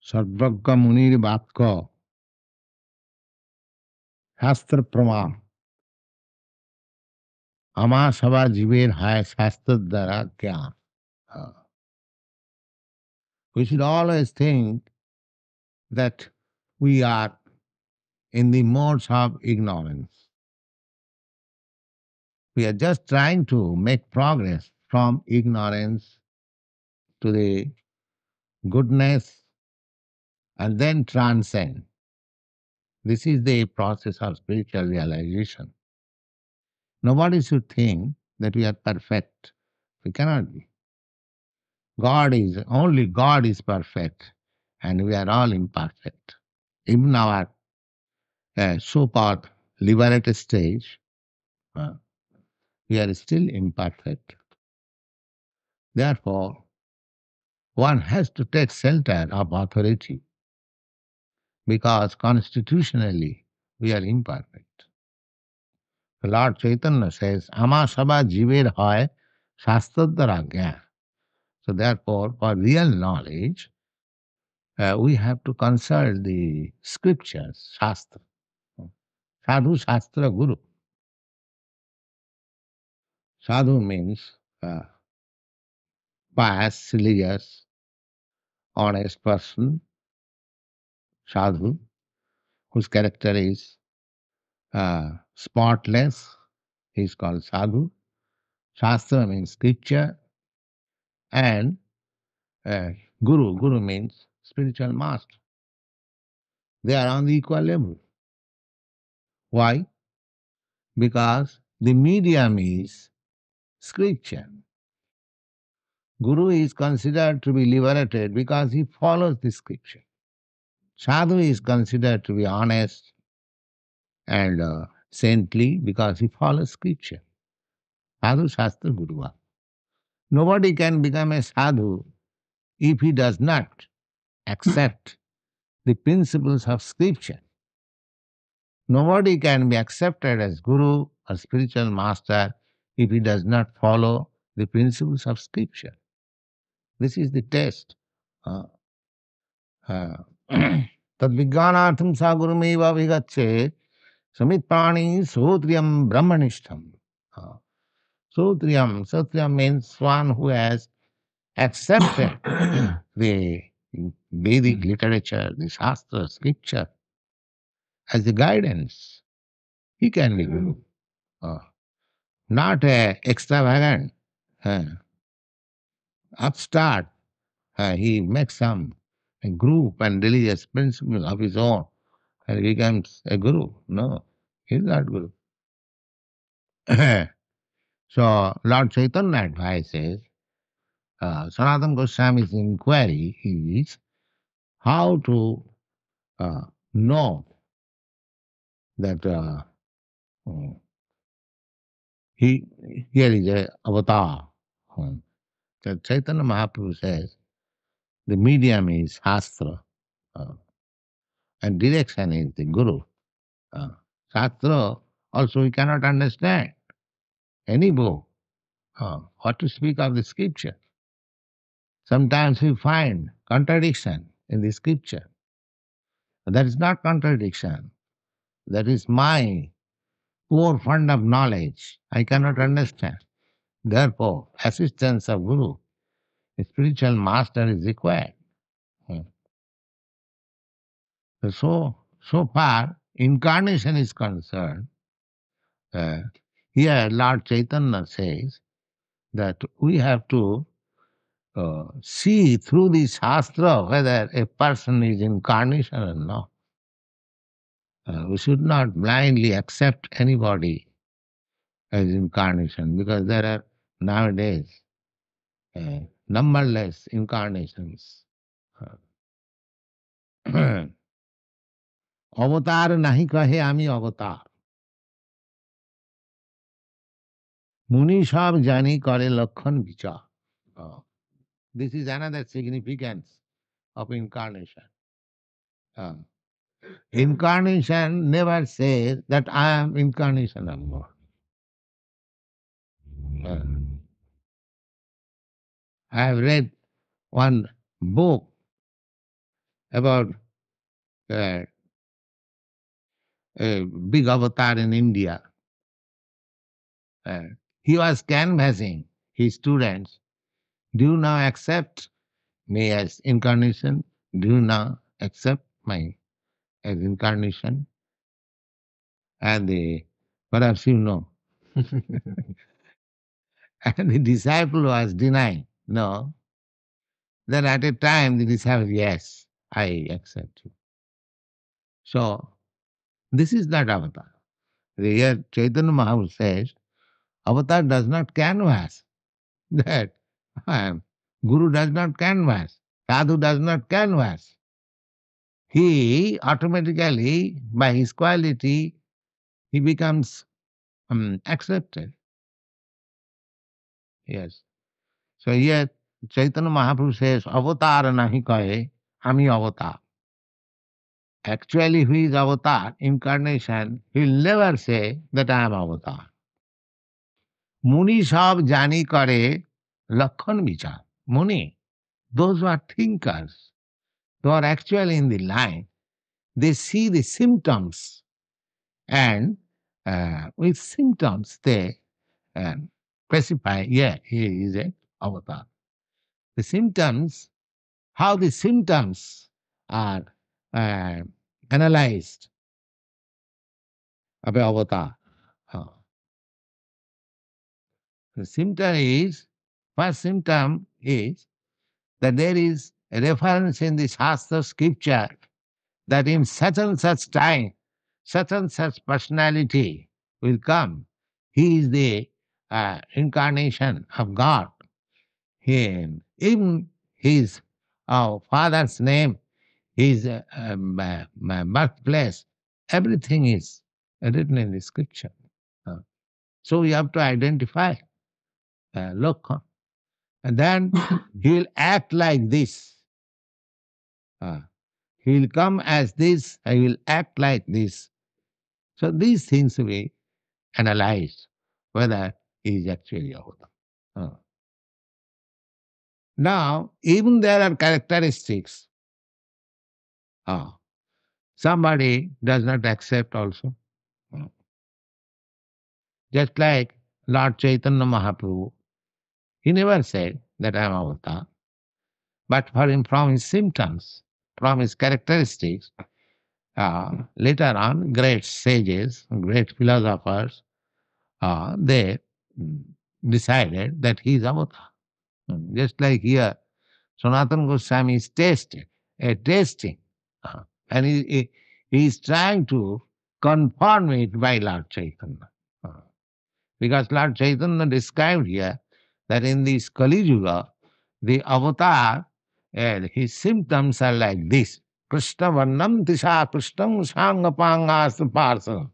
sarvajña munira vākya-śāstra pramáṇa āmā-sabā jīvera haya śāstra-dvārā jñāna. We should always think that we are in the modes of ignorance. We are just trying to make progress from ignorance to the goodness and then transcend. This is the process of spiritual realization. Nobody should think that we are perfect. We cannot be. Only God is perfect, and we are all imperfect. Even our so-called liberated stage, we are still imperfect. Therefore, one has to take shelter of authority because constitutionally we are imperfect. The Lord Chaitanya says, āmā-sabā jīvera haya śāstra-dvārā. So therefore, for real knowledge, we have to consult the scriptures, Shastra. Sādhu-śāstra-guru. Sadhu means pious, religious, honest person. Sadhu, whose character is spotless, he is called Sadhu. Shastra means scripture. And Guru, Guru means spiritual master. They are on the equal level. Why? Because the medium is scripture. Guru is considered to be liberated because he follows the scripture. Sadhu is considered to be honest and saintly because he follows scripture. Sādhu-śāstra-guru. Nobody can become a sadhu if he does not accept the principles of scripture. Nobody can be accepted as guru or spiritual master if he does not follow the principles of scripture. This is the test. Tad-vijñānārtham sā gurumeva vigacchēt samit prāni sotriyam brahmanishtam. Sotriyam means one who has accepted the Vedic literature, the Shastra, scripture, as the guidance. He can be guru. Not a extravagant, upstart. He makes some a group and religious principles of his own and becomes a guru. No, he is not guru. So Lord Chaitanya advises, Sanatana Goswami's inquiry is how to know that here is a avatar. That Chaitanya Mahaprabhu says the medium is Shastra and direction is the Guru. Shastra also we cannot understand any book. What to speak of the scripture? Sometimes we find contradiction in the scripture. That is not contradiction. That is my poor fund of knowledge. I cannot understand. Therefore, assistance of Guru, a spiritual master is required. So far, incarnation is concerned. Here, Lord Chaitanya says that we have to see through the Shastra whether a person is incarnation or not. We should not blindly accept anybody as incarnation because there are nowadays numberless incarnations. Avatara nahi kahe ami avatar. Muni sab jani kare lakhan vichar. This is another significance of incarnation. Incarnation never says that I am incarnation of God. I have read one book about uh, a big avatar in India. Uh, he was canvassing his students. Do you now accept me as incarnation? Do you now accept my as incarnation? And perhaps you know. And the disciple was denying. No. Then at a time the disciple, yes, I accept you. So this is not avatar. Here Chaitanya Mahaprabhu says, avatar does not canvass. That Guru does not canvass. Sadhu does not canvass. He automatically, by his quality, he becomes accepted. Yes. So here Chaitanya Mahaprabhu says, avatar nahi kahe, ami avatar. Actually, who is avatar, incarnation, he will never say that I am avatar. Muni sab jani kare lakhan vichar. Muni, those who are thinkers, who are actually in the line, they see the symptoms and with symptoms they specify, yeah, he is an avatar. The symptoms, how the symptoms are uh, analyzed of an avatar. Uh, the symptom is, first symptom is that there is a reference in the Shastra scripture that in such and such time, such and such personality will come. He is the incarnation of God. Even his father's name, his birthplace, everything is written in the scripture. Uh, so we have to identify, look, and then he will act like this. He will come as this, he will act like this. So these things we analyze whether he is actually a Buddha. Now, even there are characteristics. Somebody does not accept also. Uh, Just like Lord Chaitanya Mahaprabhu, he never said that I am avatar. But for him, from his symptoms, from his characteristics, later on, great sages, great philosophers, they decided that he is avatar. Just like here, Sanatana Goswami is tasting, and he is trying to confirm it by Lord Chaitanya. Because Lord Chaitanya described here that in this Kali Yuga, the avatar, his symptoms are like this. Krishna Varnam Tisha Krishnam Sangapangas Parsa.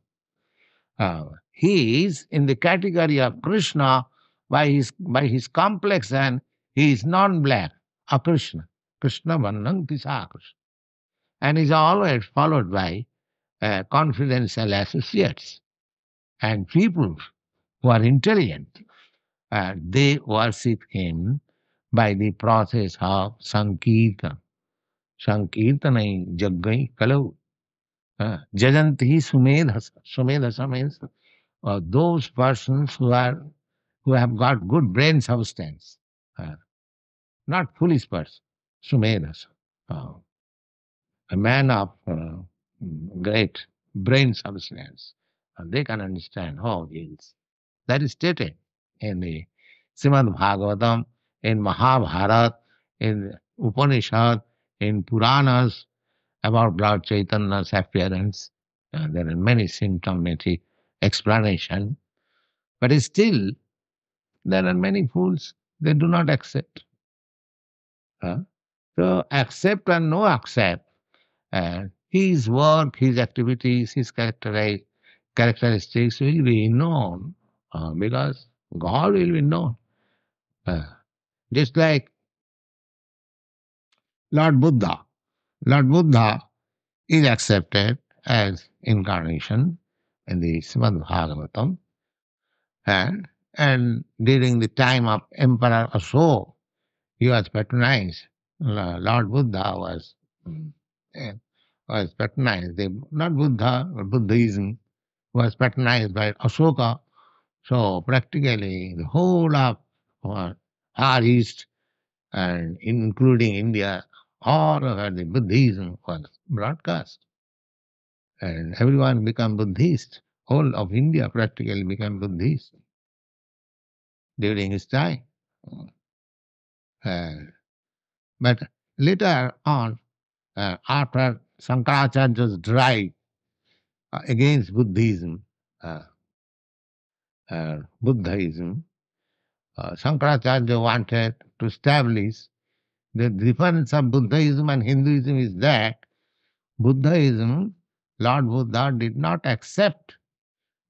He is in the category of Krishna by his complexion, he is non-black, a Krishna. Krishna Varnam Tisha Krishna. And is always followed by confidential associates and people who are intelligent. They worship him by the process of Sankirtan. Sankirtanai Jaggai Kalau. Jajanti Sumedhasa. Sumedhasa means those persons who have got good brain substance. Not foolish person. Sumedhasa. A man of great brain substance. They can understand how it is. That is stated in the Srimad Bhagavatam, in Mahabharata, in Upanishad, in Puranas about Lord Chaitanya's appearance. There are many symptomatic explanations, but still there are many fools, they do not accept. So accept and no accept, his work, his activities, his characteristics will be known because God will be known. Just like Lord Buddha. Lord Buddha is accepted as incarnation in the Srimad Bhagavatam. And during the time of Emperor Ashoka, he was patronized. Lord Buddha was was patronized. Not Buddha, but Buddhism was patronized by Ashoka. So practically the whole of Far East and including India, all over the Buddhism was broadcast. And everyone became Buddhist. Whole of India practically became Buddhist during his time. Uh, but later on, after Shankaracharya's drive against Buddhism, Buddhism, Shankaracharya wanted to establish the difference of Buddhism and Hinduism is that Buddhism, Lord Buddha did not accept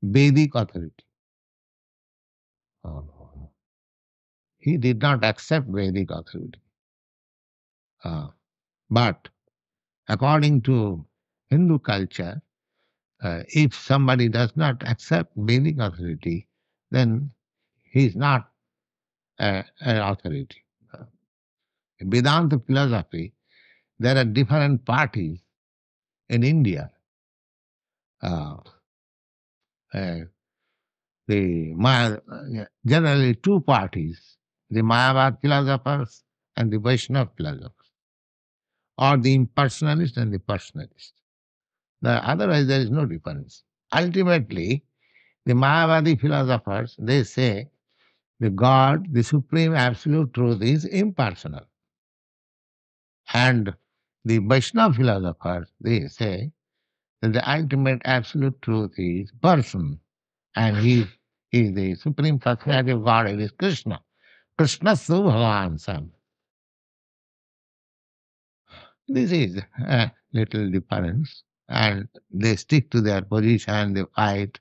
Vedic authority. He did not accept Vedic authority. But according to Hindu culture, if somebody does not accept Vedic authority, then he is not an authority. In Vedanta philosophy, there are different parties in India. Generally two parties, the Mayavada philosophers and the Vaishnava philosophers, or the Impersonalists and the Personalists. Otherwise, there is no difference. Ultimately, the Mayavadi philosophers, they say the God, the supreme absolute truth is impersonal. And the Vaishnava philosophers, they say that the ultimate absolute truth is person. And he is the supreme personality of God, it is Krishna. Krishna Su Bhagavan Sam. This is a little difference. And they stick to their position, they fight.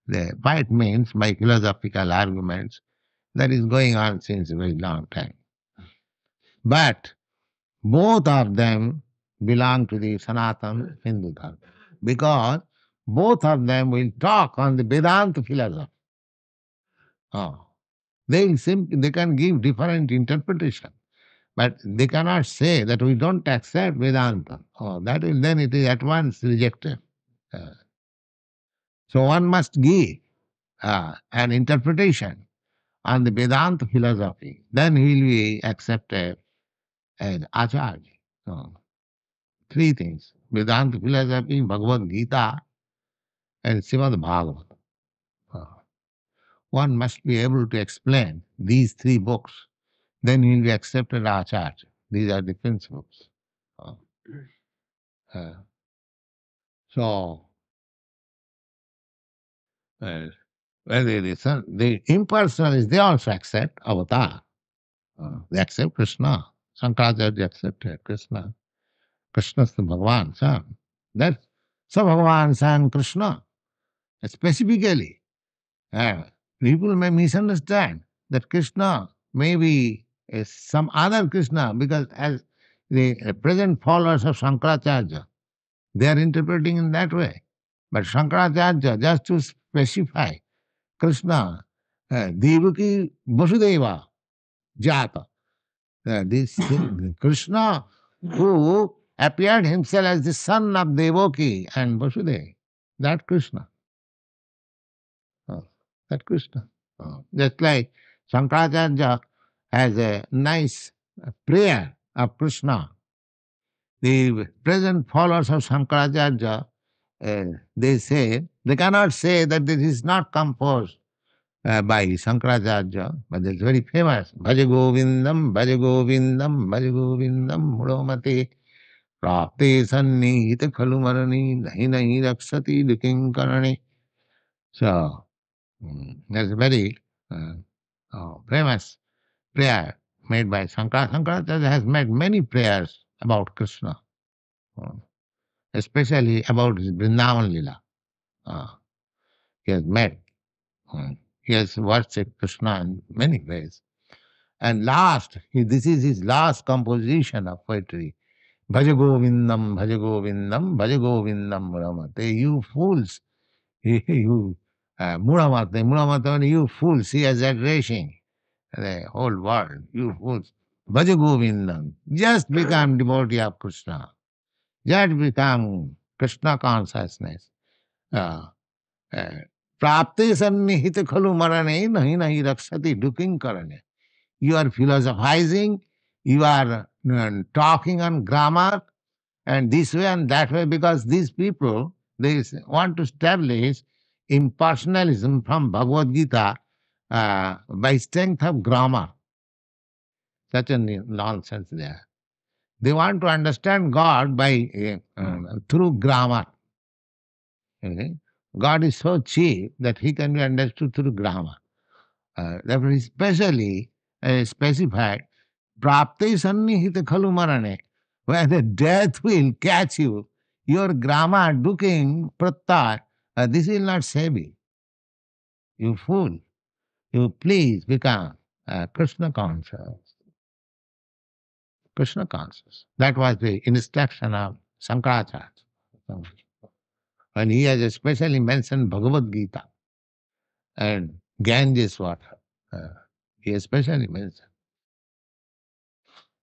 The fight means by philosophical arguments that is going on since a very long time. But both of them belong to the Sanatana Hindu Dharma because both of them will talk on the Vedanta philosophy. They can give different interpretation, but they cannot say that we don't accept Vedanta. Then it is at once rejected. So one must give an interpretation on the Vedanta philosophy, then he will be accepted as Acharya. Three things: Vedanta philosophy, Bhagavad Gita, and Srimad Bhagavad. One must be able to explain these three books, then he will be accepted as Acharya. These are the principles. So, the impersonalists, they also accept Avatara. They accept Krishna. Shankaracharya accepted Krishna. Krishna is the Bhagavan Sam. That's so Bhagavan Sam Krishna. Specifically, people may misunderstand that Krishna may be some other Krishna because as the present followers of Shankaracharya, they are interpreting in that way. But Shankaracharya, just to specify Krishna, Devaki Vasudeva Jata, this Krishna who appeared himself as the son of Devaki and Vasudeva, that Krishna. That Krishna. Just like Shankaracharya has a nice prayer of Krishna. The present followers of Shankaracharya, they cannot say that this is not composed by Shankaracharya, but it's very famous. Bhaja Govindam, Bhaja Govindam, Bhaja Govindam, Mudamate, Prapte Sannihita Khalumarani, Nahi Nahi Rakshati Dukinkarani. So, that's a very famous prayer made by Shankaracharya. Shankaracharya has made many prayers about Krishna, especially about his Vrindavan Lila. He has made. He has worshipped Krishna in many ways. And this is his last composition of poetry. Bhaja Govindam, Bhaja Govindam, Bhaja Govindam Muramate. You fools, you Muramate, Muramate, you fools. He is addressing the whole world. You fools. Bhaja Govindam. Just become devotee of Krishna. just become Krishna consciousness. Uh, Prapte sannihita khalu marane nahi nahi rakshati duking karane. You are philosophizing, you are talking on grammar, and this way and that way, because these people, they want to establish impersonalism from Bhagavad Gita by strength of grammar. Such a nonsense there. They want to understand God by through grammar. Okay? God is so cheap that he can be understood through grammar. Therefore, especially specified, prapte sannihita khalu marane, where the death will catch you, your grammar, duking, pratyay, this will not save you. You fool. You please become Krishna conscious. Krishna conscious. That was the instruction of Shankaracharya. And he has especially mentioned Bhagavad Gita and Ganges water. He especially mentioned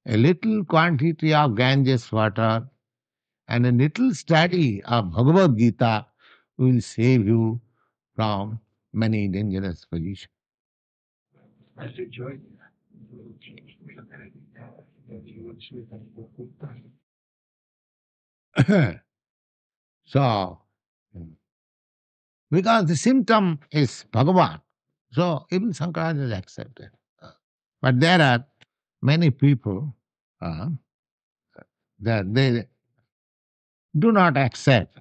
a little quantity of Ganges water and a little study of Bhagavad Gita will save you from many dangerous positions. So, because the symptom is Bhagavan, so even Shankaracharya is accepted. But there are many people that they do not accept.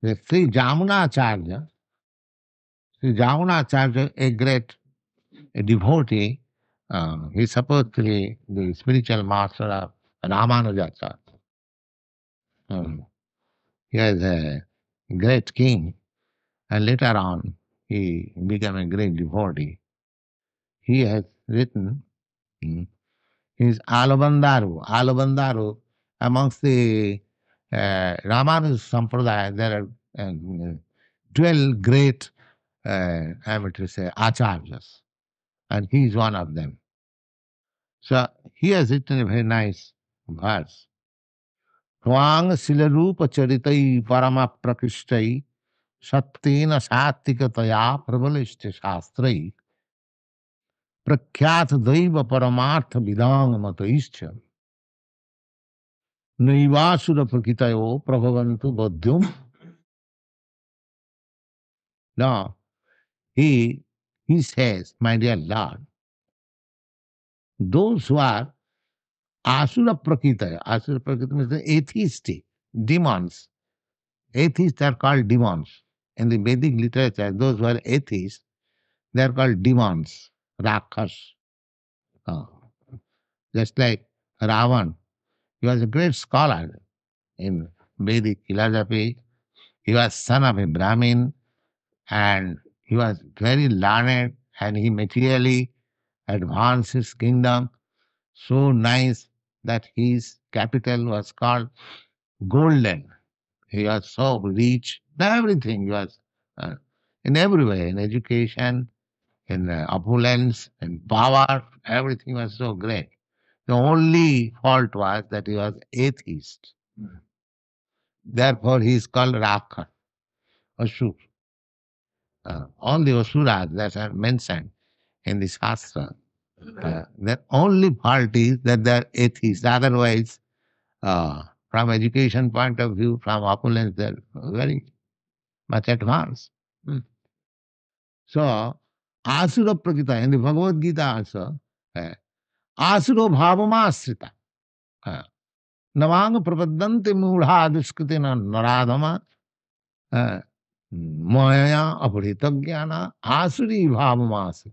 The Sri Jamunacharya, a great devotee, he's supposed to be the spiritual master of Ramanujacharya. He was a great king, and later on he became a great devotee. He has written his Alabandaru. Alabandaru, amongst the Ramanuja Sampradaya, there are 12 great, I would say, acharyas, and he is one of them. So he has written a very nice verse. Twang silarupa charitai parama prakishtai sattena sattikataya prabalishti shastrai prakhyat daiva paramartha vidang mataischa naivasura prakitayo prabhavantu bodhyum. Now, he says, my dear Lord, those who are asura prakita means the atheistic, demons. Atheists are called demons. In the Vedic literature, those who are atheists, they are called demons, rakhas. Just like Ravan, he was a great scholar in Vedic philosophy. He was son of a Brahmin and he was very learned and he materially advanced his kingdom so nice that his capital was called golden. He was so rich, everything. He was in every way, in education, in opulence, in power, everything was so great. The only fault was that he was atheist. Therefore, he is called Rakha, Asur. All the Asuras that are mentioned in the Shastra, their only fault is that they are atheists. Otherwise, from education point of view, from opulence, they are very much advanced. So, Asura Prakita, in the Bhagavad Gita also, Asuro Bhavamasrita. Navanga Prapadante Mudha Duskritina Naradhama Maya Aparitagyana Asuri Bhavamasi.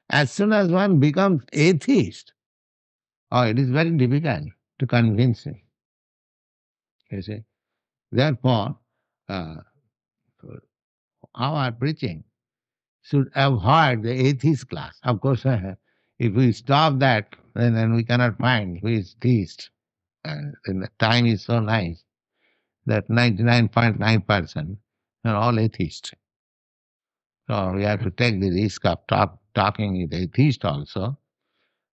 As soon as one becomes atheist, it is very difficult to convince him. You see. Therefore, our preaching should avoid the atheist class. Of course, if we stop that, then we cannot find who is theist. And the time is so nice that 99.9% are all atheists. So we have to take the risk of talking with atheists also.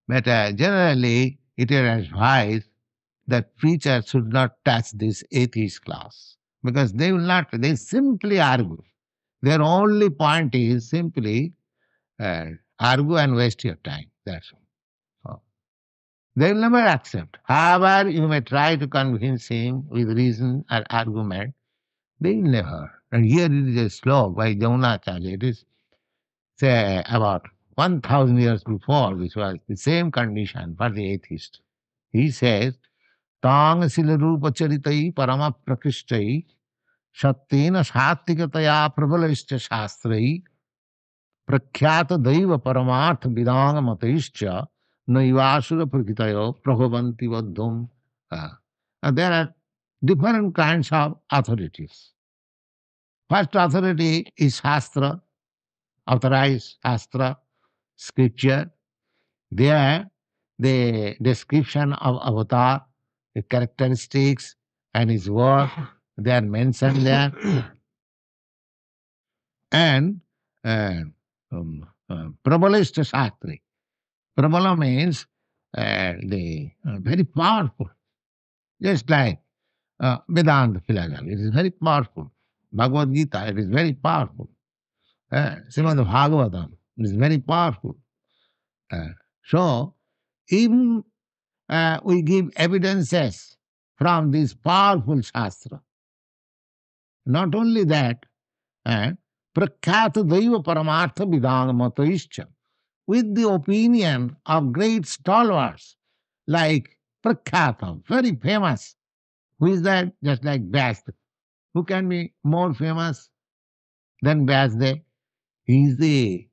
But generally, it is advised that preacher should not touch this atheist class, because they will not, they simply argue. Their only point is simply argue and waste your time. That's all. They will never accept. However, you may try to convince him with reason or argument, they will never. And here it is a slok by Acharya. It is, say, about 1,000 years before, which was the same condition for the atheist. He says, Tang silarupa charitai parama prakishtai satyena sattikataya prabalaischa shastrai prakhyata daiva paramartha vidanga mataischa naivasura prakitayo prabhavanti vaddhum. And there are different kinds of authorities. First authority is Shastra, authorized Shastra, scripture. There, the description of Avatar, the characteristics and his work, they are mentioned there. And Prabalishta Shastri. Prabala means very powerful, just like Vedanta philosophy. It is very powerful. Bhagavad Gita, it is very powerful. Srimad Bhagavatam, it is very powerful. So, even we give evidences from this powerful Shastra. Not only that, Prakyata Daiva Paramartha Vidanga Mataischa, with the opinion of great stalwarts like Prakyata, very famous. Who is that? Just like Vyasdev. Who can be more famous than Vyasdev? He is the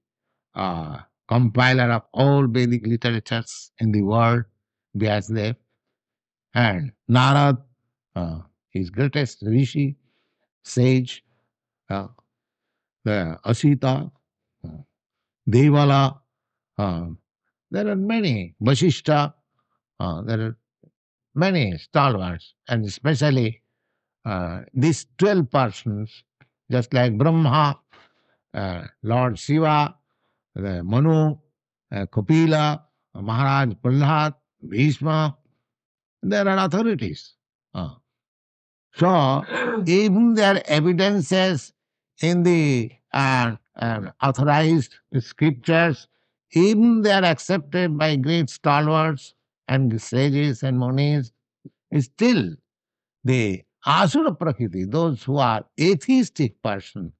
compiler of all Vedic literatures in the world, Vyasdev. And Narad, his greatest rishi, sage, the Asita, Devala, there are many, Vasishta, there are many stalwarts, and especially these 12 persons, just like Brahma, Lord Shiva, Manu, Kapila, Maharaj Prahlad, Bhishma, there are authorities. So, even there are evidences in the authorized scriptures, even they are accepted by great stalwarts and sages and munis, still the asura prakriti, those who are atheistic persons,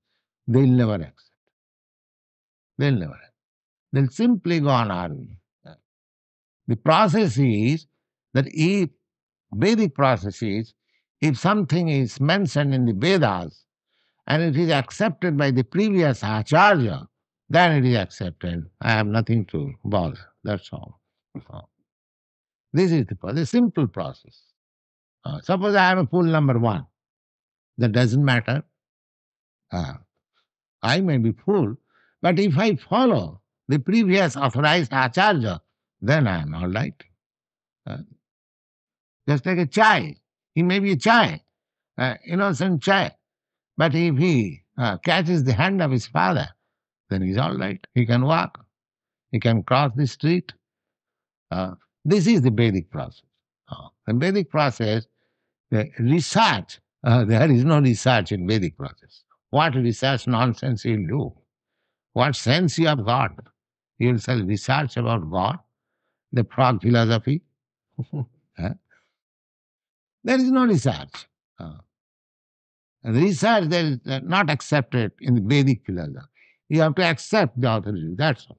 they'll never accept. They'll never accept. They'll simply go on arguing. The process is that if Vedic process is, if something is mentioned in the Vedas and it is accepted by the previous Acharya, then it is accepted. I have nothing to bother. That's all. This is the simple process. Suppose I am a fool number one. That doesn't matter. I may be fool, but if I follow the previous authorized Acharya, then I am all right. Just like a child. He may be a child, innocent child. But if he catches the hand of his father, then he's all right. He can walk. He can cross the street. This is the Vedic process. The Vedic process, the research, there is no research in Vedic process. What research nonsense you'll do? What sense you have got? You'll say research about God, the frog philosophy. There is no research. And research there is not accepted in the Vedic philosophy. You have to accept the authority. That's all.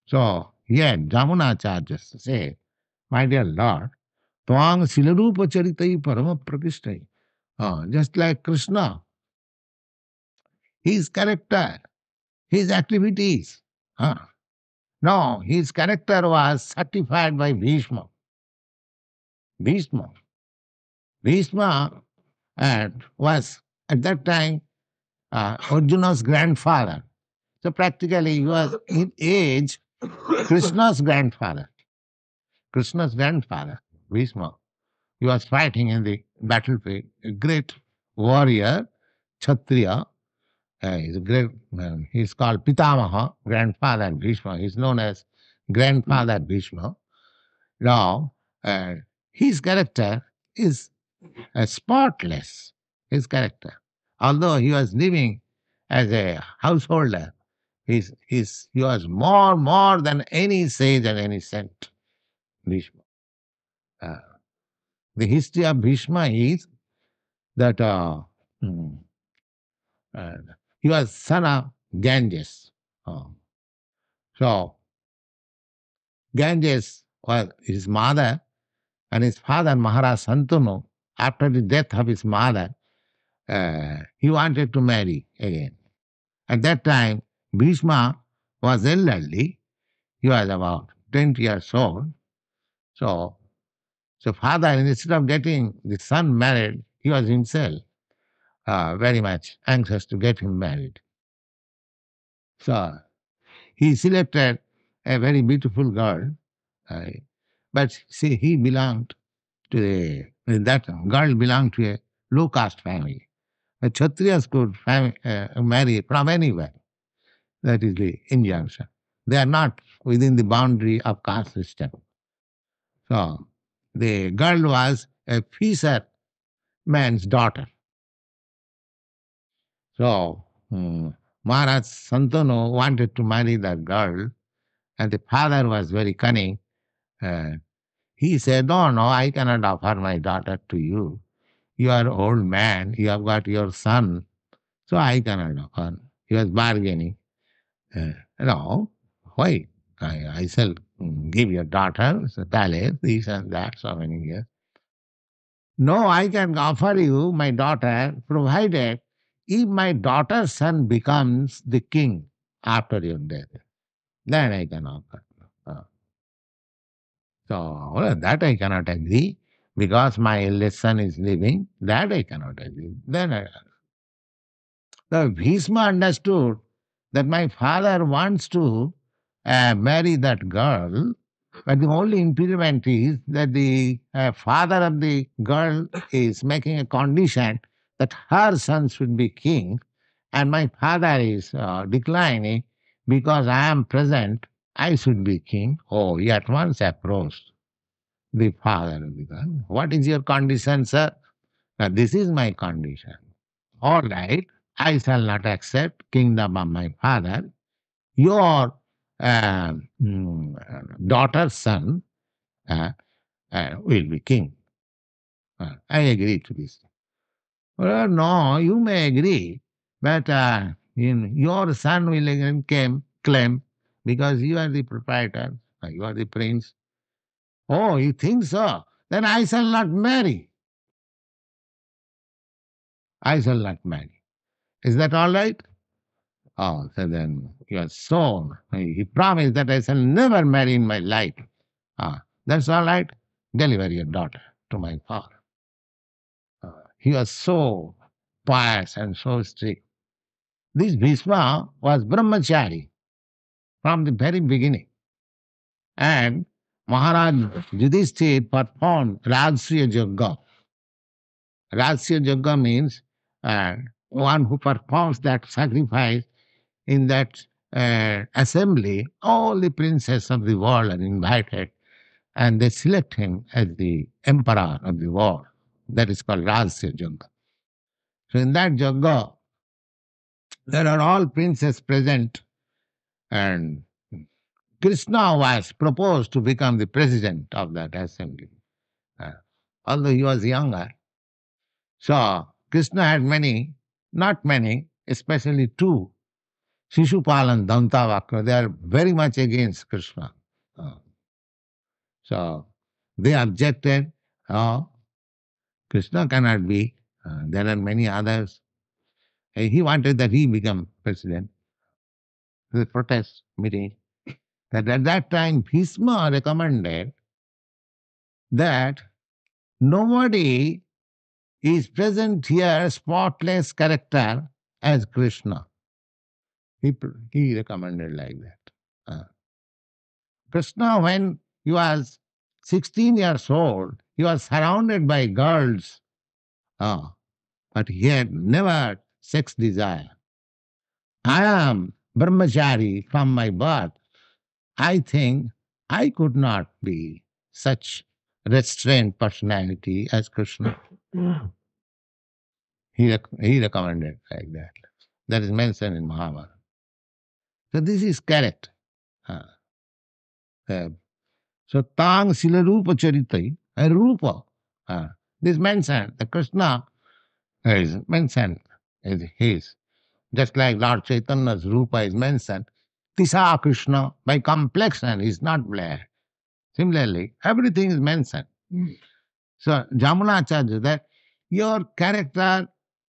So here Jamunacharya say, my dear Lord, Tvang Silarupa Charitai Parama Prakishtai. Just like Krishna, his character, his activities. No, his character was certified by Bhishma. Bhishma was at that time Arjuna's grandfather. So practically he was in age Krishna's grandfather. Krishna's grandfather, Bhishma. He was fighting in the battlefield. A great warrior, Kshatriya. He's a great man. He's called Pitamaha, grandfather Bhishma. He's known as grandfather Bhishma. Now, his character is spotless, his character. Although he was living as a householder, he was more than any sage and any saint. Bhishma. Uh, the history of Bhishma is that mm, uh, he was son of Ganges. Uh, so Ganges was his mother, and his father Maharaj Santanu, after the death of his mother, he wanted to marry again. At that time, Bhishma was elderly. He was about 20 years old. So, father, instead of getting the son married, he was himself very much anxious to get him married. So he selected a very beautiful girl, uh, but see, he belonged to that girl belonged to a low caste family. The Kshatriyas could marry from anywhere. That is the injunction. They are not within the boundary of caste system. So the girl was a fisher man's daughter. So Maharaj Santanu wanted to marry that girl, and the father was very cunning. Uh, he said, "No, no, I cannot offer my daughter to you. You are old man, you have got your son, so I cannot offer." He was bargaining. No, why? I shall give your daughter a palace, this and that, so many years. No, I can offer you my daughter, provided if my daughter's son becomes the king after your death, then I can offer. Uh, So that I cannot agree because my eldest son is living. That I cannot agree. The Bhishma understood that my father wants to marry that girl, but the only impediment is that the father of the girl is making a condition that her son should be king, and my father is declining because I am present, I should be king. Oh, he at once approached the father of the girl. What is your condition, sir? Now, this is my condition. All right, I shall not accept kingdom of my father. Your daughter's son will be king. I agree to this. Well, no, you may agree, but your son will again claim because you are the proprietor, you are the prince. Oh, you think so? Then I shall not marry. I shall not marry. Is that all right? Oh, so then you are so. He promised that I shall never marry in my life. Ah, that's all right. Deliver your daughter to my father. He was so pious and so strict. This Bhishma was brahmachari from the very beginning. And Maharaj Yudhishthir performed Rajsriya Yajna. Rajsriya Yajna means one who performs that sacrifice in that assembly. All the princes of the world are invited and they select him as the emperor of the world. That is called Rajsriya Yajna. So in that Yajna, there are all princes present, and Krishna was proposed to become the president of that assembly, uh, although he was younger. So Krishna had many, not many, especially two, Shishupal and Dantavakra. They are very much against Krishna. Uh, so they objected. Oh, Krishna cannot be. There are many others. He wanted that he become president. The protest meeting. That at that time, Bhishma recommended that nobody is present here, spotless character as Krishna. He recommended like that. Krishna, when he was 16 years old, he was surrounded by girls, uh, but he had never sex desire. I am brahmachari from my birth. I think I could not be such restrained personality as Krishna. He recommended like that. That is mentioned in Mahabharata. So this is correct. Uh, so tang sila rupa charitai, rupa. This mentioned, the Krishna is mentioned as his. Just like Lord Chaitanya's rupa is mentioned, Tisa Krishna, by complexion, is not black. Similarly, everything is mentioned. So Jamunacharya, that your character,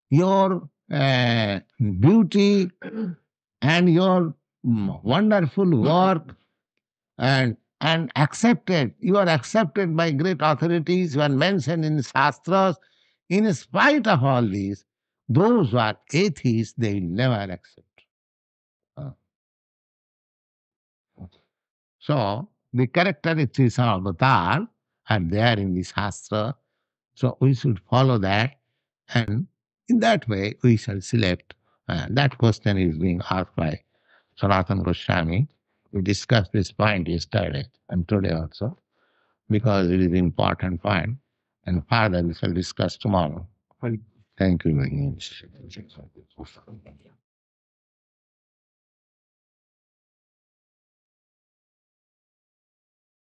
your beauty, and your wonderful work, and accepted, you are accepted by great authorities, you are mentioned in Shastras. In spite of all these, those who are atheists, they will never accept. Uh, So the characteristics of Avatar are there in the Shastra. So we should follow that, and in that way we shall select. That question is being asked by Sanatana Goswami. We discussed this point yesterday and today also, because it is an important point, and further we shall discuss tomorrow. Thank you very much.